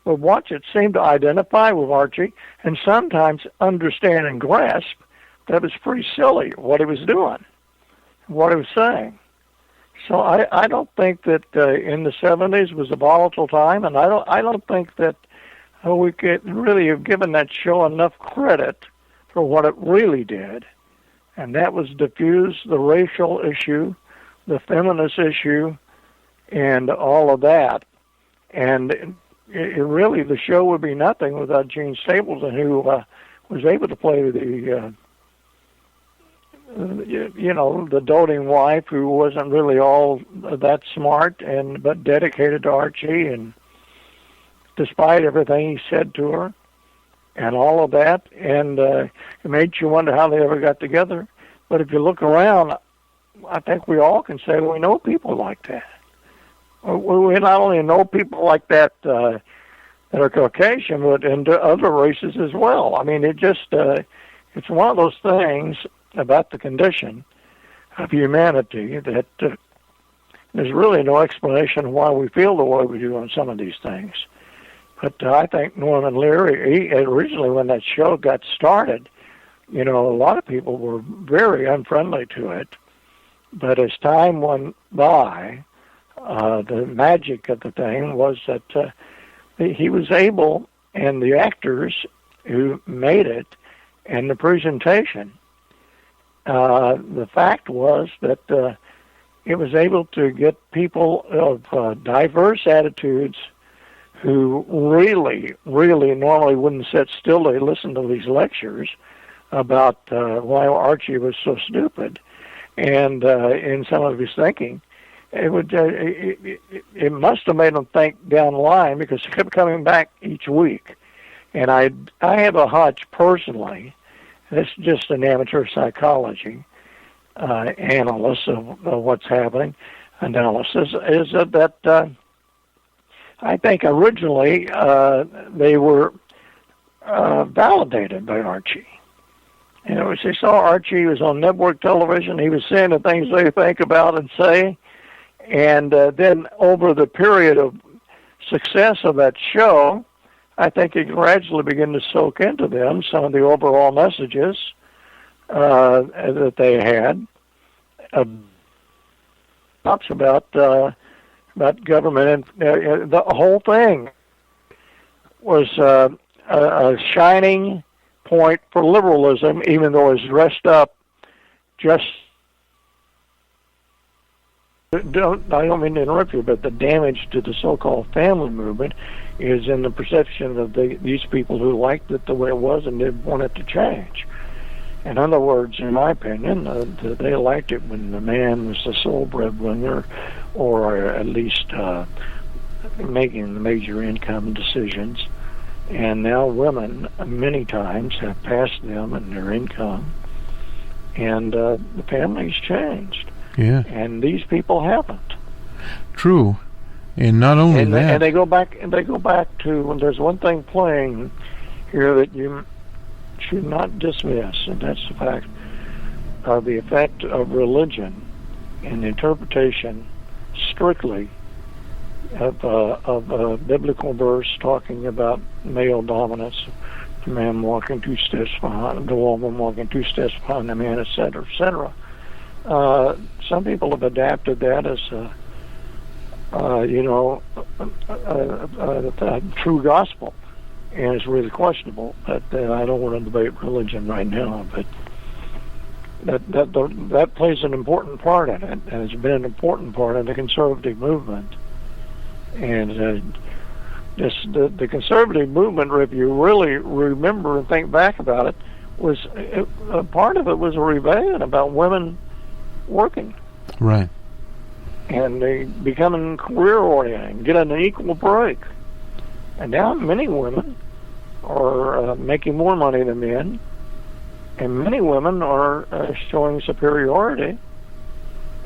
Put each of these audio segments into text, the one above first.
would watch it seem to identify with Archie and sometimes understand and grasp that it was pretty silly what he was doing, what he was saying. So I don't think that in the 70s was a volatile time, and I don't think that we could really have given that show enough credit for what it really did, and that was diffuse the racial issue, the feminist issue, and all of that. And it really, the show would be nothing without Jean Stapleton, who was able to play the the doting wife who wasn't really all that smart but dedicated to Archie, and despite everything he said to her and all of that, and it made you wonder how they ever got together. But if you look around, I think we all can say we know people like that. We not only know people like that that are Caucasian, but in other races as well. I mean, it's one of those things about the condition of humanity that there's really no explanation why we feel the way we do on some of these things. But I think Norman Lear, originally when that show got started, a lot of people were very unfriendly to it. But as time went by, the magic of the thing was that he was able, and the actors who made it, and the presentation, the fact was that it was able to get people of diverse attitudes who really, really normally wouldn't sit still to listen to these lectures about why Archie was so stupid, and in some of his thinking. It must have made them think down the line, because it kept coming back each week. And I have a hunch personally, this is just an amateur psychology analysis of what's happening, analysis, is that I think originally they were validated by Archie. As they saw Archie, he was on network television, he was saying the things they think about and say, and then over the period of success of that show, I think it gradually began to soak into them some of the overall messages that they had. Talks about government, and the whole thing was a shining point for liberalism, even though it was dressed up just. I don't mean to interrupt you, but the damage to the so-called family movement is in the perception of these people who liked it the way it was and didn't want it to change. In other words, in my opinion, they liked it when the man was the sole breadwinner, or at least making the major income decisions. And now women, many times, have passed them in their income, and the family's changed. Yeah. And these people haven't. True. And not only that, and they go back to, there's one thing playing here that you should not dismiss, and that's the fact of the effect of religion and interpretation strictly of a biblical verse talking about male dominance, the man walking 2 steps behind, the woman walking 2 steps behind the man, etc., etc. Some people have adapted that as a true gospel, and it's really questionable. But I don't want to debate religion right now. But that plays an important part in it, and it's been an important part in the conservative movement. And the conservative movement, if you really remember and think back about it, was a part of it was a rebellion about women working. Right. And they becoming career-oriented, getting an equal break. And now many women are making more money than men, and many women are showing superiority.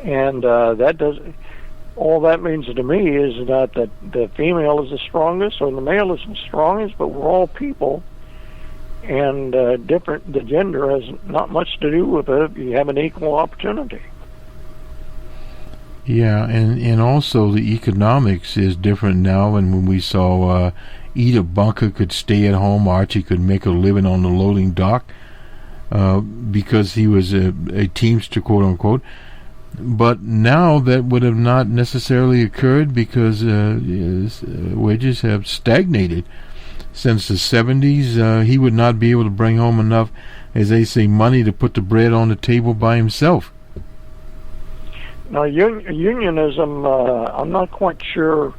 And all that means to me is not that the female is the strongest or the male is the strongest, but we're all people. And the gender has not much to do with it. You have an equal opportunity. Yeah, and also the economics is different now. And when we saw Ida Bunker could stay at home. Archie could make a living on the loading dock because he was a teamster, quote unquote. But now that would have not necessarily occurred because his wages have stagnated since the 70s. He would not be able to bring home enough, as they say, money to put the bread on the table by himself. Now, unionism, I'm not quite sure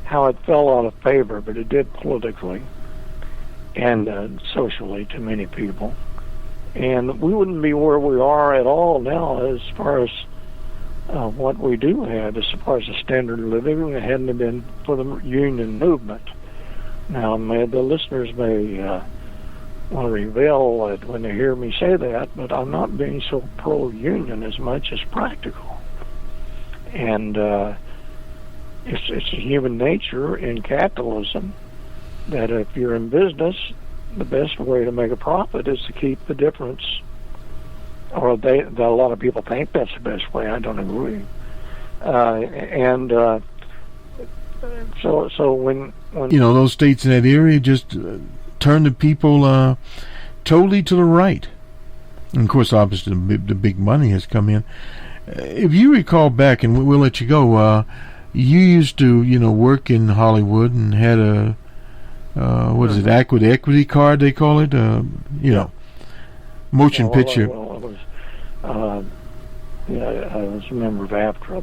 how it fell out of favor, but it did politically and socially to many people. And we wouldn't be where we are at all now as far as what we do have, as far as the standard of living. It hadn't been for the union movement. Now, the listeners may want to reveal it when they hear me say that, but I'm not being so pro-union as much as practical. And it's human nature in capitalism that if you're in business, the best way to make a profit is to keep the difference. Or a lot of people think that's the best way. I don't agree. So when those states in that area just turn the people totally to the right. And of course, obviously, the big money has come in. If you recall back, and we'll let you go, you used to, work in Hollywood and had a, what is it, equity card, they call it? Motion picture. I was a member of AFTRA,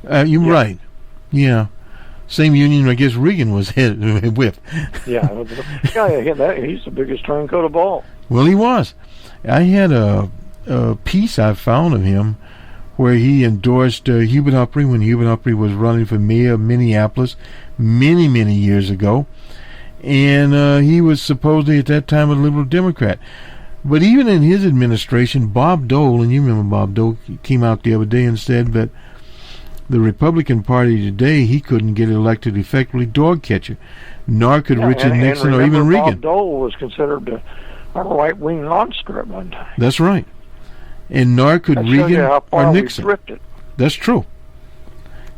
but... you're right. Yeah. Same union, I guess, Reagan was head with. Yeah, he's the biggest turncoat of all. Well, he was. I had a piece I found of him where he endorsed Hubert Humphrey when Hubert Humphrey was running for mayor of Minneapolis many, many years ago. And he was supposedly at that time a liberal Democrat. But even in his administration, Bob Dole, and you remember Bob Dole, came out the other day and said that the Republican Party today, he couldn't get elected effectively dog catcher, nor could Richard Nixon or even Reagan. Bob Dole was considered a right-wing monster at one time. That's right. And nor could Reagan or Nixon. That's true.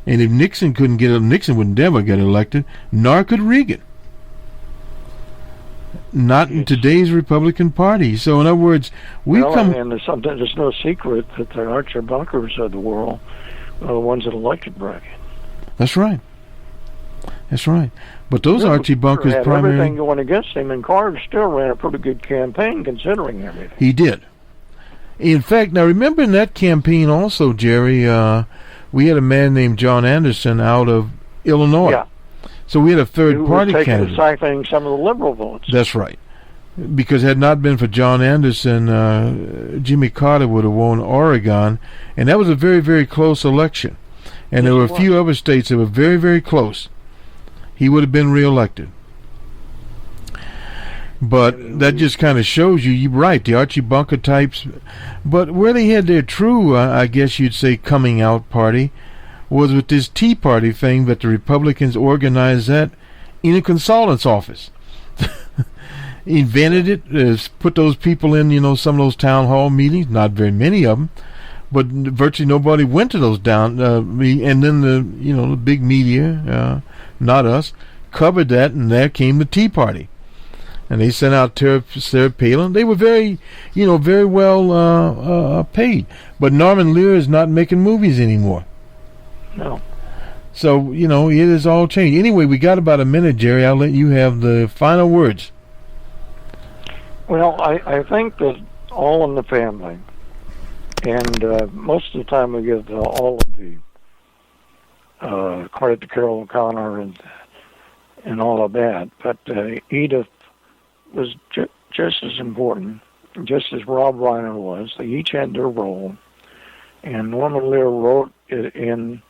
And if Nixon couldn't get it, Nixon would never get elected, nor could Reagan. Not in today's Republican Party. So, in other words, and there's no secret that the Archer Bunkers of the world are the ones that elected Reagan. That's right. That's right. But those Archie Bunkers had primarily... everything going against him, and Carter still ran a pretty good campaign considering everything. He did. In fact, now remember in that campaign also, Jerry, we had a man named John Anderson out of Illinois. Yeah. So we had a third-party candidate. Siphoning some of the liberal votes. That's right. Because had it not been for John Anderson, Jimmy Carter would have won Oregon, and that was a very, very close election. And there were a few other states that were very, very close. He would have been reelected. But that just kind of shows you're right, the Archie Bunker types. But where they had their true, I guess you'd say, coming out party was with this Tea Party thing that the Republicans organized that in a consultant's office. Invented it, put those people in, some of those town hall meetings, not very many of them, but virtually nobody went to those and then the big media, not us, covered that, and there came the Tea Party. And they sent out Sarah Palin. They were very, very well paid. But Norman Lear is not making movies anymore. No. So, it has all changed. Anyway, we got about a minute, Jerry. I'll let you have the final words. Well, I think that all in the family, and most of the time we give all of the credit to Carol O'Connor and all of that, but Edith was just as important, just as Rob Reiner was. They each had their role, and Norman Lear wrote it in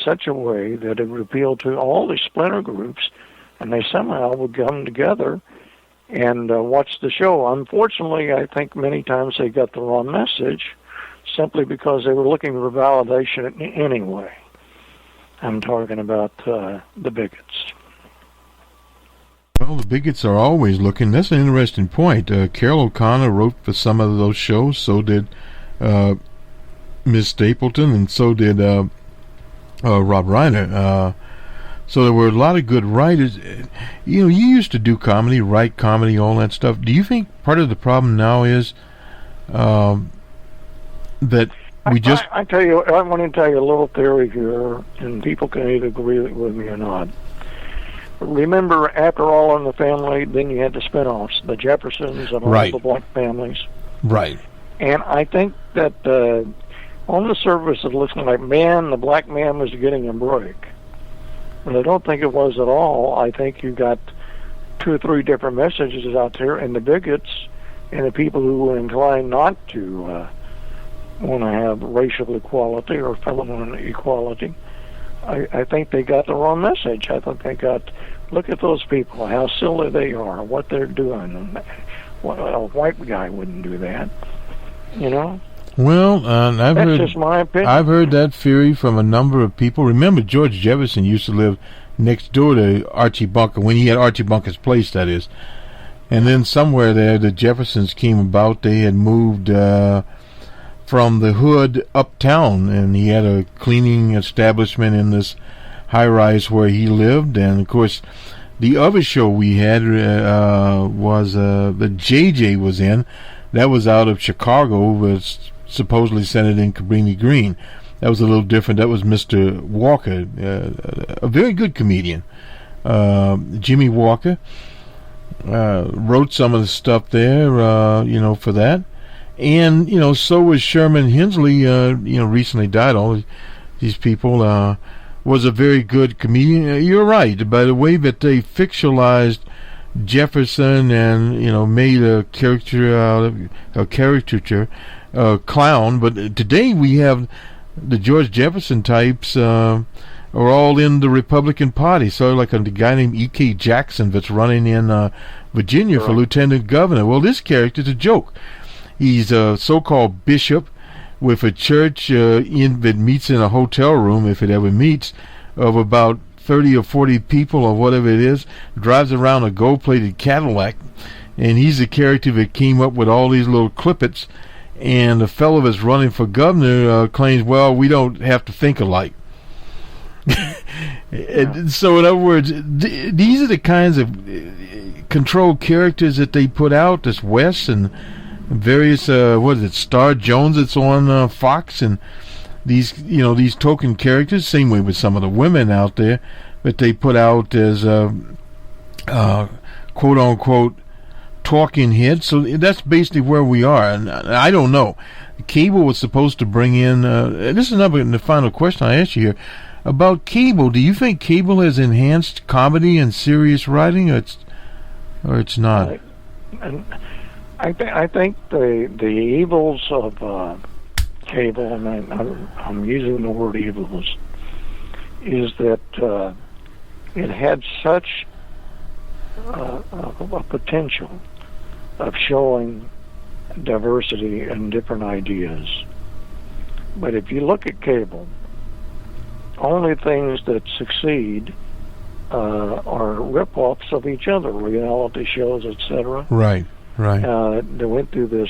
such a way that it would appeal to all these splinter groups, and they somehow would come together and watch the show. Unfortunately, I think many times they got the wrong message simply because they were looking for validation anyway. I'm talking about the bigots. Well, the bigots are always looking. That's an interesting point. Carol O'Connor wrote for some of those shows. So did Miss Stapleton, and so did Rob Reiner. So there were a lot of good writers. You used to do comedy, write comedy, all that stuff. Do you think part of the problem now is that we just... I tell you, I want to tell you a little theory here, and people can either agree with me or not. Remember, after All in the Family, then you had the spinoffs, the Jeffersons and all the black families. Right. And I think that on the surface it looks like, the black man was getting a break. But I don't think it was at all. I think you got 2 or 3 different messages out there, and the bigots and the people who were inclined not to want to have racial equality or feminine equality, I think they got the wrong message. I think they got, look at those people, how silly they are, what they're doing. A white guy wouldn't do that, Well, that's just my opinion. I've heard that theory from a number of people. Remember, George Jefferson used to live next door to Archie Bunker, when he had Archie Bunker's place, that is. And then somewhere there, the Jeffersons came about. They had moved from the hood uptown, and he had a cleaning establishment in this high-rise where he lived. And, of course, the other show we had was that JJ was in. That was out of Chicago, was supposedly centered in Cabrini Green. That was a little different. That was Mr. Walker, a very good comedian. Jimmy Walker wrote some of the stuff there, for that. And, so was Sherman Hensley, recently died. All these people was a very good comedian. You're right, by the way that they fictionalized Jefferson and, made a caricature out of a caricature, clown. But today we have the George Jefferson types are all in the Republican Party. So like a guy named E.K. Jackson that's running in Virginia for lieutenant governor. Well, this character's a joke. He's a so-called bishop with a church that meets in a hotel room, if it ever meets, of about 30 or 40 people or whatever it is, drives around a gold-plated Cadillac, and he's the character that came up with all these little clippets. And the fellow that's running for governor claims, well, we don't have to think alike. So in other words, these are the kinds of controlled characters that they put out, this West and various, Star Jones that's on Fox, and these, these token characters, same way with some of the women out there, that they put out as quote-unquote talking heads. So that's basically where we are, and I don't know. Cable was supposed to bring in, this is the final question I ask you here, about cable. Do you think cable has enhanced comedy and serious writing, or it's not? I think the evils of cable, and I'm using the word evils, is that it had such a potential of showing diversity and different ideas. But if you look at cable, only things that succeed are rip-offs of each other, reality shows, etc. Right. They went through this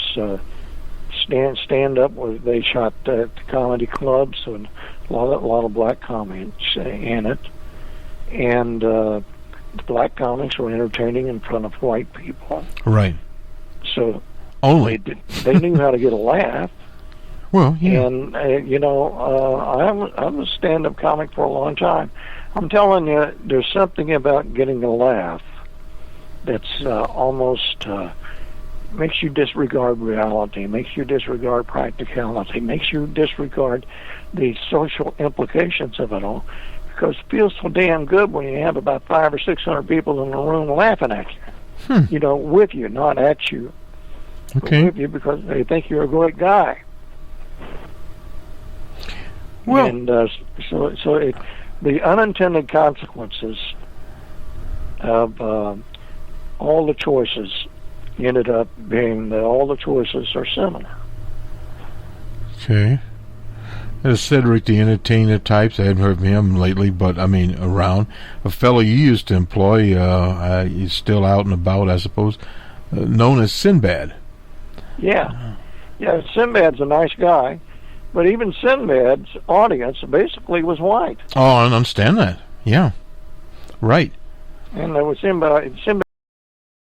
stand-up where they shot at the comedy clubs, and a lot of black comics in it. And the black comics were entertaining in front of white people. Right. So only they knew how to get a laugh. Well, yeah. And I was a stand-up comic for a long time. I'm telling you, there's something about getting a laugh that's almost makes you disregard reality, makes you disregard practicality, makes you disregard the social implications of it all, because it feels so damn good when you have about 500 or 600 people in the room laughing at you. With you, not at you. Okay. With you because they think you're a great guy. Well, and the unintended consequences of all the choices ended up being that all the choices are similar. Okay. There's Cedric the Entertainer types. I haven't heard of him lately, but around. A fellow you used to employ, he's still out and about, I suppose, known as Sinbad. Yeah, Sinbad's a nice guy, but even Sinbad's audience basically was white. Oh, I understand that. Yeah. Right. And there was symbiotic